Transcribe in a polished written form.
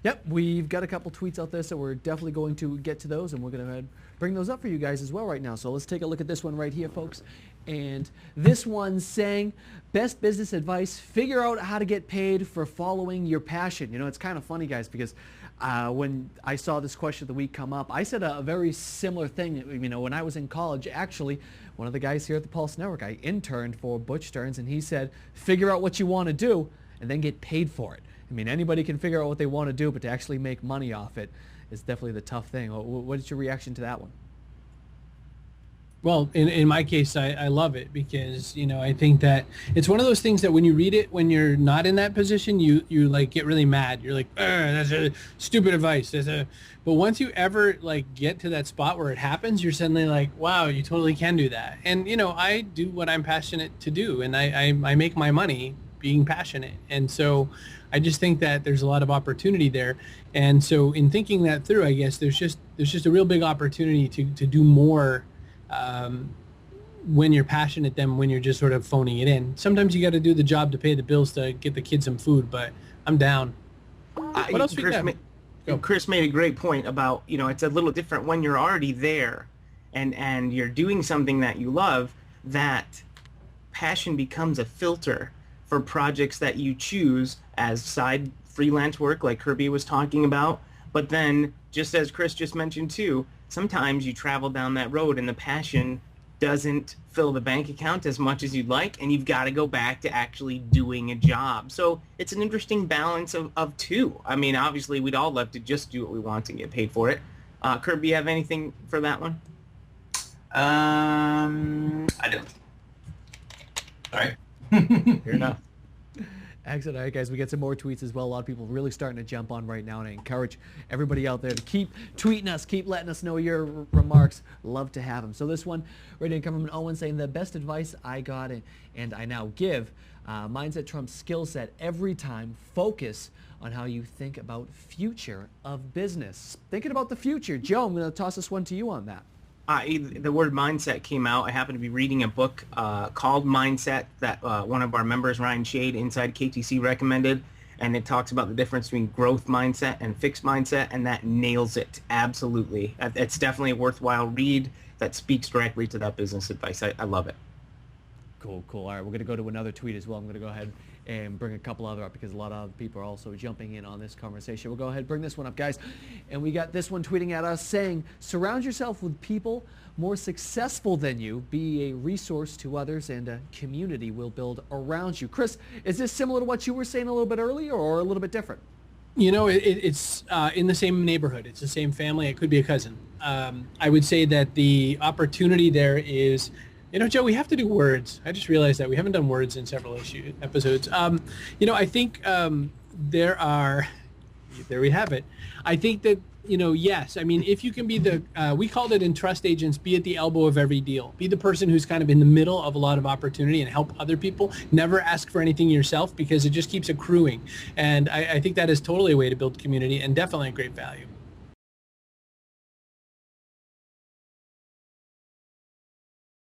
Yep, we've got a couple tweets out there, so we're definitely going to get to those, and we're going to bring those up for you guys as well right now. So let's take a look at this one right here, folks. And this one's saying, best business advice, figure out how to get paid for following your passion. You know, it's kind of funny, guys, because when I saw this question of the week come up, I said a very similar thing. You know, when I was in college, actually, one of the guys here at the Pulse Network, I interned for Butch Stearns, and he said, figure out what you want to do and then get paid for it. I mean, anybody can figure out what they want to do, but to actually make money off it is definitely the tough thing. What is your reaction to that one? Well, in my case, I love it because, you know, I think that it's one of those things that when you read it, when you're not in that position, you like get really mad. You're like, that's a stupid advice. But once you ever like get to that spot where it happens, you're suddenly like, wow, you totally can do that. And, you know, I do what I'm passionate to do, and I make my money being passionate. And so I just think that there's a lot of opportunity there. And so in thinking that through, I guess there's just a real big opportunity to do more when you're passionate than when you're just sort of phoning it in. Sometimes you got to do the job to pay the bills to get the kids some food, but I'm down. What else Chris made a great point about, you know, it's a little different when you're already there and you're doing something that you love. That passion becomes a filter for projects that you choose as side freelance work like Kirby was talking about. But then, just as Chris just mentioned too, sometimes you travel down that road and the passion doesn't fill the bank account as much as you'd like, and you've got to go back to actually doing a job. So it's an interesting balance of two. I mean, obviously, we'd all love to just do what we want and get paid for it. Kirby, you have anything for that one? I don't. All right. Fair enough. Excellent. All right, guys, we get some more tweets as well. A lot of people really starting to jump on right now, and I encourage everybody out there to keep tweeting us, keep letting us know your remarks. Love to have them. So this one right here coming from Owen saying, the best advice I got and I now give, mindset trumps skill set every time. Focus on how you think about future of business. Thinking about the future. Joe, I'm going to toss this one to you on that. The word mindset came out. I happened to be reading a book called Mindset that one of our members, Ryan Shade, inside KTC, recommended. And it talks about the difference between growth mindset and fixed mindset, and that nails it. Absolutely. It's definitely a worthwhile read that speaks directly to that business advice. I love it. Cool. All right, we're going to go to another tweet as well. I'm going to go ahead and bring a couple other up because a lot of other people are also jumping in on this conversation. We'll go ahead and bring this one up, guys. And we got this one tweeting at us saying, surround yourself with people more successful than you. Be a resource to others, and a community will build around you. Chris, is this similar to what you were saying a little bit earlier or a little bit different? You know, it's in the same neighborhood. It's the same family. It could be a cousin. I would say that the opportunity there is, you know, Joe, we have to do words. I just realized that we haven't done words in several episodes. You know, I think there we have it. I think that, you know, yes. I mean, if you can be we called it in trust agents, be at the elbow of every deal. Be the person who's kind of in the middle of a lot of opportunity and help other people. Never ask for anything yourself because it just keeps accruing. And I think that is totally a way to build community and definitely a great value.